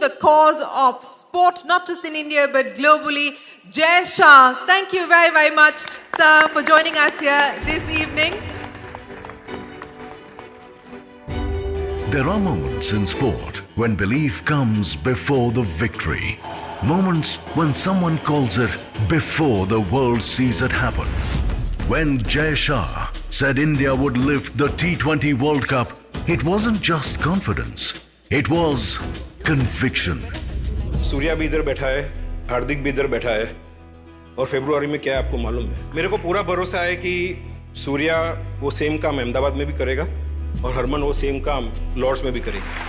the cause of sport, not just in India but globally. Jay Shah, thank you very, very much, sir, for joining us here this evening. There are moments in sport when belief comes before the victory. Moments when someone calls it before the world sees it happen. When Jay Shah said India would lift the T20 World Cup, it wasn't just confidence, it was conviction. Surya भी इधर बैठा है, हार्दिक भी इधर बैठा है, और फरवरी में क्या है आपको मालूम है। मेरे को पूरा भरोसा है कि सूर्या वो सेम काम अहमदाबाद में भी करेगा और हरमन वो सेम काम लॉर्ड्स में भी करेगी।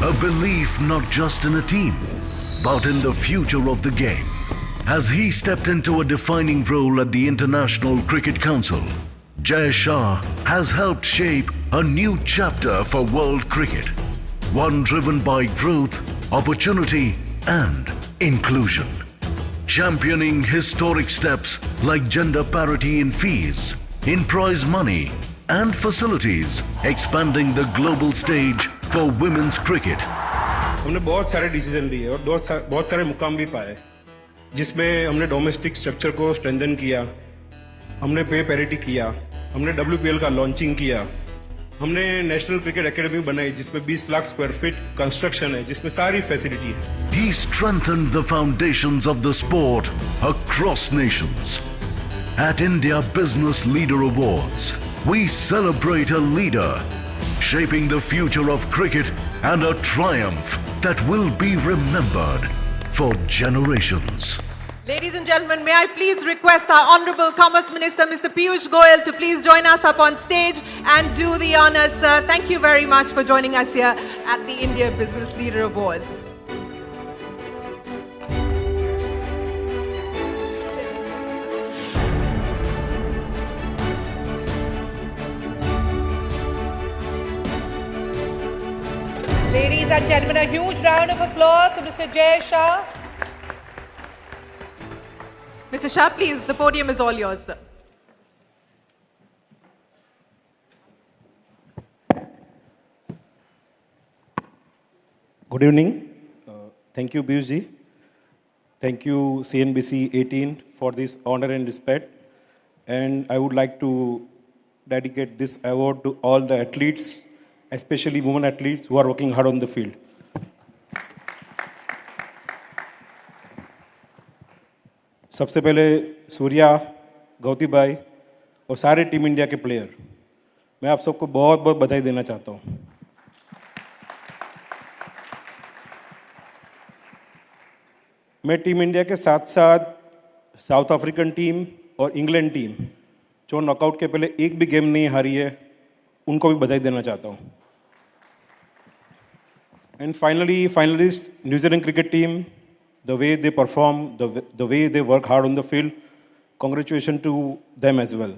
A belief not just in a team, but in the future of the game. As he stepped into a defining role at the International Cricket Council, Jay Shah has helped shape a new chapter for world cricket. One driven by growth, opportunity and inclusion. Championing historic steps like gender parity in fees, in prize money and facilities, expanding the global stage for women's cricket. हमने बहुत सारे decision लिए और बहुत सारे मुकाम भी पाए, जिसमें हमने डोमेस्टिक स्ट्रक्चर को स्ट्रेंथन किया, हमने पे पैरिटी किया, हमने WPL का लॉन्चिंग किया, हमने नेशनल क्रिकेट एकेडमी बनाई जिसमें 20 लाख स्क्वायर फीट कंस्ट्रक्शन है, जिसमें सारी फैसिलिटी है। He strengthened the foundations of the sport across nations. At India Business Leader Awards, we celebrate a leader shaping the future of cricket and a triumph that will be remembered for generations. Ladies and gentlemen, may I please request our Honourable Commerce Minister, Mr. Piyush Goyal, to please join us up on stage and do the honours, sir. Thank you very much for joining us here at the India Business Leader Awards. Ladies and gentlemen, a huge round of applause for Mr. Jay Shah. Mr. Shah, please, the podium is all yours, sir. Good evening. Thank you, Piyush ji. Thank you, CNBC 18, for this honor and respect. And I would like to dedicate this award to all the athletes, especially women athletes who are working hard on the field. सबसे पहले सूर्या, गौती भाई और सारे team India के player, मैं आप सबको बहुत बहुत बधाई देना चाहता हूँ। मैं टीम इंडिया के साथ साथ साउथ अफ्रीकन टीम और इंग्लैंड टीम जो नॉकआउट के पहले एक भी गेम नहीं हारी है, उनको भी बधाई देना चाहता हूँ। And finally, finalist New Zealand cricket team, the way they perform, the way they work hard on the field, congratulations to them as well.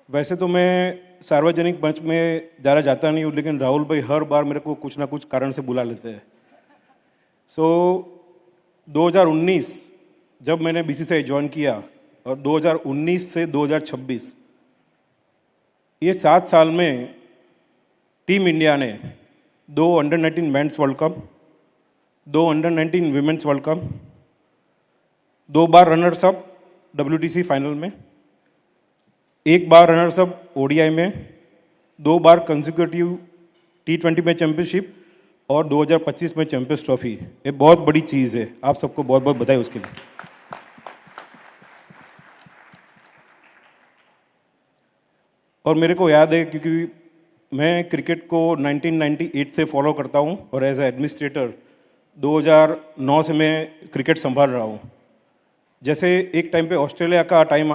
वैसे तो मैं सार्वजनिक मंच में ज़्यादा जाता नहीं हूँ, लेकिन राहुल भाई हर बार मेरे को कुछ ना कुछ कारण से बुला लेते हैं। 2019 जब मैंने BCCI ज्वाइन किया और 2019 से 2026 ये 7 साल में टीम इंडिया ने 2 under-19 mains world cup, 2 under-19 women's world cup, 2 बार रनर्स अप WTC फाइनल में, 1 बार रनर्स अप ODI में, 2 बार कंसेक्यूटिव T20 में चैंपियनशिप और 2025 में चैंपियंस ट्रॉफी। ये बहुत बड़ी चीज़ है, आप सबको बहुत बहुत बधाई उसके लिए। और मेरे को याद है क्योंकि मैं क्रिकेट को 1998 से फॉलो करता हूं और एज ए एडमिनिस्ट्रेटर 2009 से मैं क्रिकेट संभाल रहा हूं। जैसे एक टाइम पे ऑस्ट्रेलिया का टाइम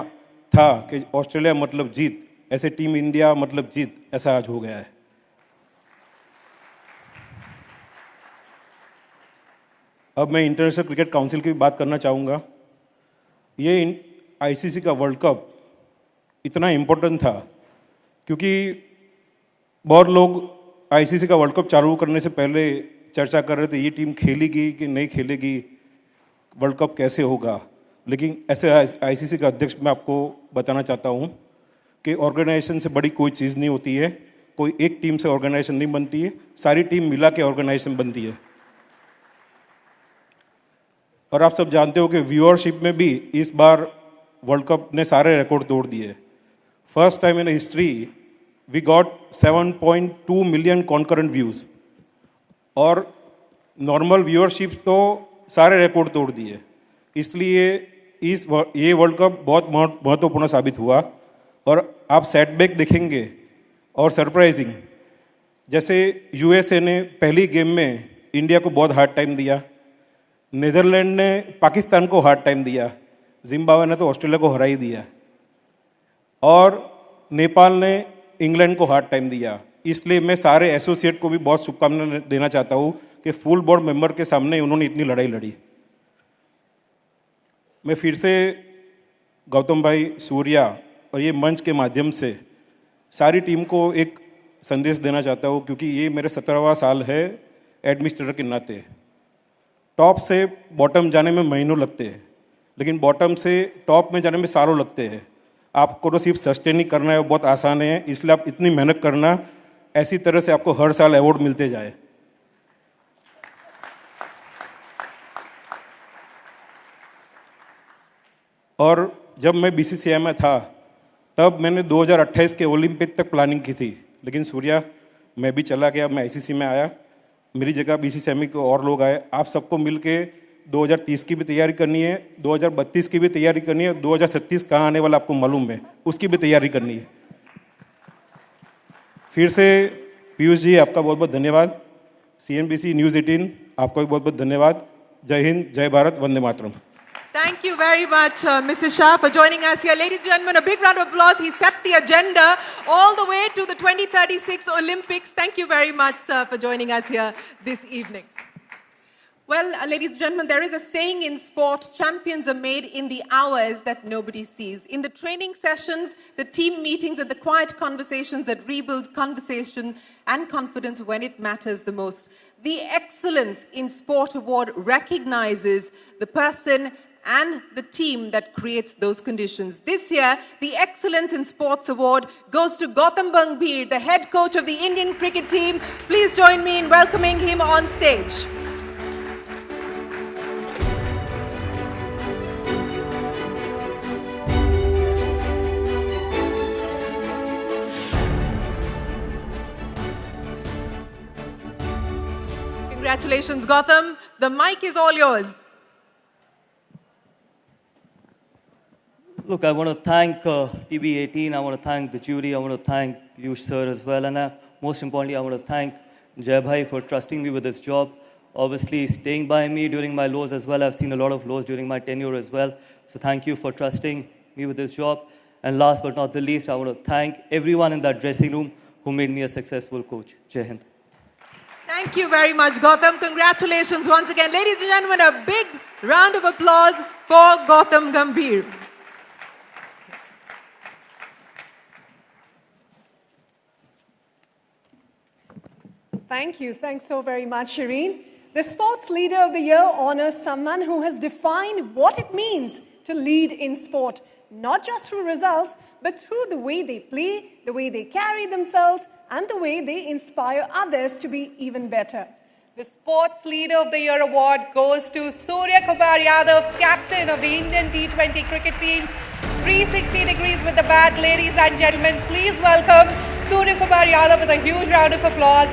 था कि ऑस्ट्रेलिया मतलब जीत, ऐसे टीम इंडिया मतलब जीत, ऐसा आज हो गया है। अब मैं इंटरनेशनल क्रिकेट काउंसिल की बात करना चाहूँगा। ये ICC का वर्ल्ड कप इतना इम्पोर्टेंट था क्योंकि बहुत लोग ICC का वर्ल्ड कप चालू करने से पहले चर्चा कर रहे थे ये टीम खेलेगी कि नहीं खेलेगी, वर्ल्ड कप कैसे होगा। लेकिन ऐसे ICC का अध्यक्ष मैं आपको बताना चाहता हूँ कि ऑर्गेनाइजेशन से बड़ी कोई चीज़ नहीं होती है। कोई एक टीम से ऑर्गेनाइजेशन नहीं बनती है, सारी टीम मिला के ऑर्गेनाइजेशन बनती है। और आप सब जानते हो कि व्यूअरशिप में भी इस बार वर्ल्ड कप ने सारे रिकॉर्ड तोड़ दिए। First time in history we got 7.2 million concurrent views, और नॉर्मल व्यूअरशिप तो सारे रिकॉर्ड तोड़ दिए। इसलिए ये वर्ल्ड कप बहुत महत्वपूर्ण साबित हुआ। और आप सेटबैक देखेंगे और सरप्राइजिंग, जैसे यूएसए ने पहली गेम में इंडिया को बहुत हार्ड टाइम दिया, नीदरलैंड ने पाकिस्तान को हार्ड टाइम दिया, जिम्बाब्वे ने तो ऑस्ट्रेलिया को हरा ही दिया, और नेपाल ने इंग्लैंड को हार्ड टाइम दिया। इसलिए मैं सारे एसोसिएट को भी बहुत शुभकामनाएं देना चाहता हूँ कि फुल बोर्ड मेंबर के सामने उन्होंने इतनी लड़ाई लड़ी। मैं फिर से गौतम भाई, सूर्या और ये मंच के माध्यम से सारी टीम को एक संदेश देना चाहता हूँ, क्योंकि ये मेरे 17वां साल है एडमिनिस्ट्रेटर के नाते। टॉप से बॉटम जाने में महीनों लगते हैं, लेकिन बॉटम से टॉप में जाने में सालों लगते हैं। आपको तो सिर्फ सस्टेन ही करना है, वो बहुत आसान है। इसलिए आप इतनी मेहनत करना, ऐसी तरह से आपको हर साल अवार्ड मिलते जाए। और जब मैं बीसीसीआई में था तब मैंने 2028 के ओलंपिक तक प्लानिंग की थी, लेकिन सूर्या मैं भी चला गया, मैं आईसीसी में आया, मेरी जगह बीसीसीआई में और लोग आए। आप सबको मिलके 2030 की भी तैयारी करनी है, 2032 की भी तैयारी करनी है, 2036 कहाँ आने वाला आपको मालूम है, उसकी भी तैयारी करनी है। फिर से पीयूष जी आपका बहुत बहुत धन्यवाद। CNBC न्यूज़ 18 आपका भी बहुत बहुत धन्यवाद। जय हिंद, जय Bharat, Vande Mataram. Thank you very much, Mr. Shah, for joining us here. Ladies and gentlemen, a big round of applause. He set the agenda all the way to the 2036 Olympics. Thank you very much, sir, for joining us here this evening. Well, ladies and gentlemen, there is a saying in sport, champions are made in the hours that nobody sees. In the training sessions, the team meetings, and the quiet conversations that rebuild conversation and confidence when it matters the most. The Excellence in Sport Award recognizes the person and the team that creates those conditions. This year, the Excellence in Sports Award goes to Gautam Gambhir, the head coach of the Indian cricket team. Please join me in welcoming him on stage. Congratulations, Gautam. The mic is all yours. Look, I want to thank TV18, I want to thank the jury, I want to thank Piyush sir as well, and most importantly, I want to thank Jai Bhai for trusting me with this job, obviously staying by me during my lows as well. I've seen a lot of lows during my tenure as well, so thank you for trusting me with this job. And last but not the least, I want to thank everyone in that dressing room who made me a successful coach. Jai Hind. Thank you very much, Gautam. Congratulations once again. Ladies and gentlemen, a big round of applause for Gautam Gambhir. Thank you. Thanks so very much, Shireen. The Sports Leader of the Year honors someone who has defined what it means to lead in sport, not just through results, but through the way they play, the way they carry themselves, and the way they inspire others to be even better. The Sports Leader of the Year award goes to Surya Kumar Yadav, captain of the Indian T20 cricket team. 360 degrees with the bat, ladies and gentlemen. Please welcome Surya Kumar Yadav with a huge round of applause.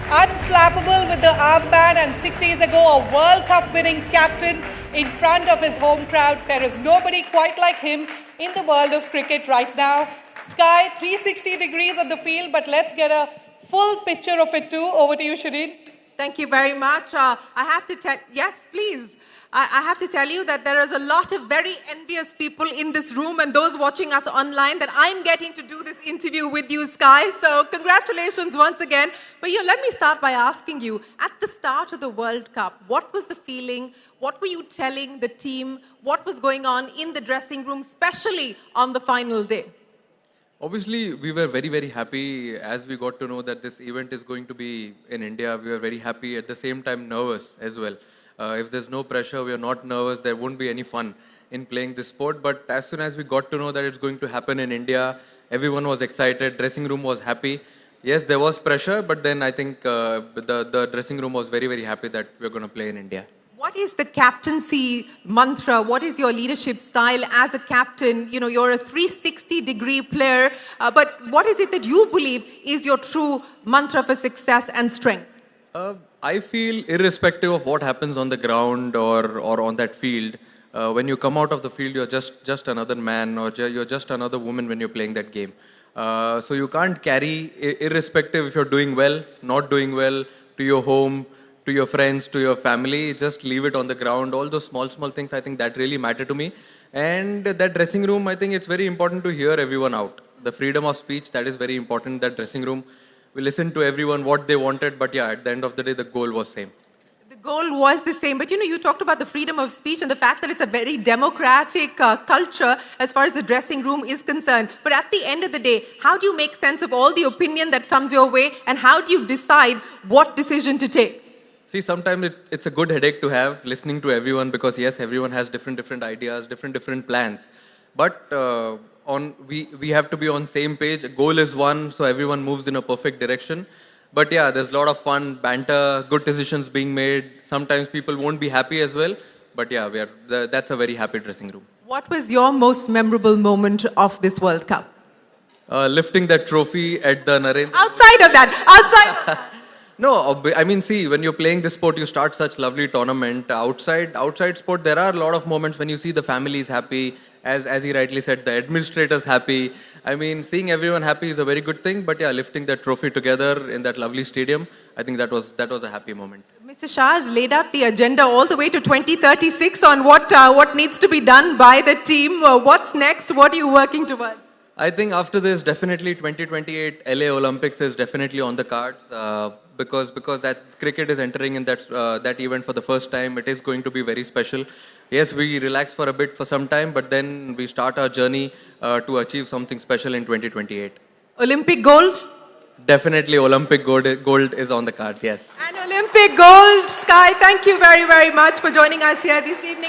Unflappable with the armband, and 6 days ago a World Cup winning captain in front of his home crowd. There is nobody quite like him in the world of cricket right now. Sky 360 degrees on the field, but let's get a full picture of it too. Over to you, Shireen. Thank you very much. I have to tell, yes, please. I have to tell you that there is a lot of very envious people in this room and those watching us online that I'm getting to do this interview with you, Sky. So congratulations once again. But let me start by asking you, at the start of the World Cup, what was the feeling? What were you telling the team? What was going on in the dressing room, especially on the final day? Obviously, we were very, very happy as we got to know that this event is going to be in India. We were very happy, at the same time nervous as well. If there's no pressure, we are not nervous, there won't be any fun in playing this sport. But as soon as we got to know that it's going to happen in India, everyone was excited, dressing room was happy. yes, there was pressure, but then I think the dressing room was very, very happy that we're going to play in India. What is the captaincy mantra? What is your leadership style as a captain? You know, you're a 360-degree player, but what is it that you believe is your true mantra for success and strength? I feel irrespective of what happens on the ground or on that field, when you come out of the field, you're just another man or you're just another woman when you're playing that game. So you can't carry, irrespective if you're doing well, not doing well, to your home, to your friends, to your family, just leave it on the ground. All those small things, I think that really matter to me. And that dressing room, I think it's very important to hear everyone out. The freedom of speech, that is very important. That dressing room, we listened to everyone, what they wanted, but yeah, at the end of the day, the goal was same. The goal was the same, but you know, you talked about the freedom of speech and the fact that it's a very democratic culture as far as the dressing room is concerned. But at the end of the day, how do you make sense of all the opinion that comes your way, and how do you decide what decision to take? See, sometimes it's a good headache to have, listening to everyone, because yes, everyone has different ideas, different plans. But we have to be on same page. A goal is one, so everyone moves in a perfect direction. But yeah, there's a lot of fun, banter, good decisions being made. Sometimes people won't be happy as well. But yeah, that's a very happy dressing room. What was your most memorable moment of this World Cup? Lifting that trophy at the Narendra. Outside of that. No, I mean, see, when you're playing this sport, you start such lovely tournament. Outside sport, there are a lot of moments when you see the families happy, as he rightly said, the administrators happy. I mean, seeing everyone happy is a very good thing. But yeah, lifting that trophy together in that lovely stadium, I think that was a happy moment. Mr. Shah has laid out the agenda all the way to 2036 on what needs to be done by the team. What's next? What are you working towards? I think after this, definitely 2028 LA Olympics is definitely on the cards. Because that cricket is entering in that event for the first time. It is going to be very special. Yes, we relax for a bit for some time, but then we start our journey to achieve something special in 2028. Olympic gold? Definitely Olympic gold is on the cards, yes. And Olympic gold. Sky, thank you very, very much for joining us here this evening.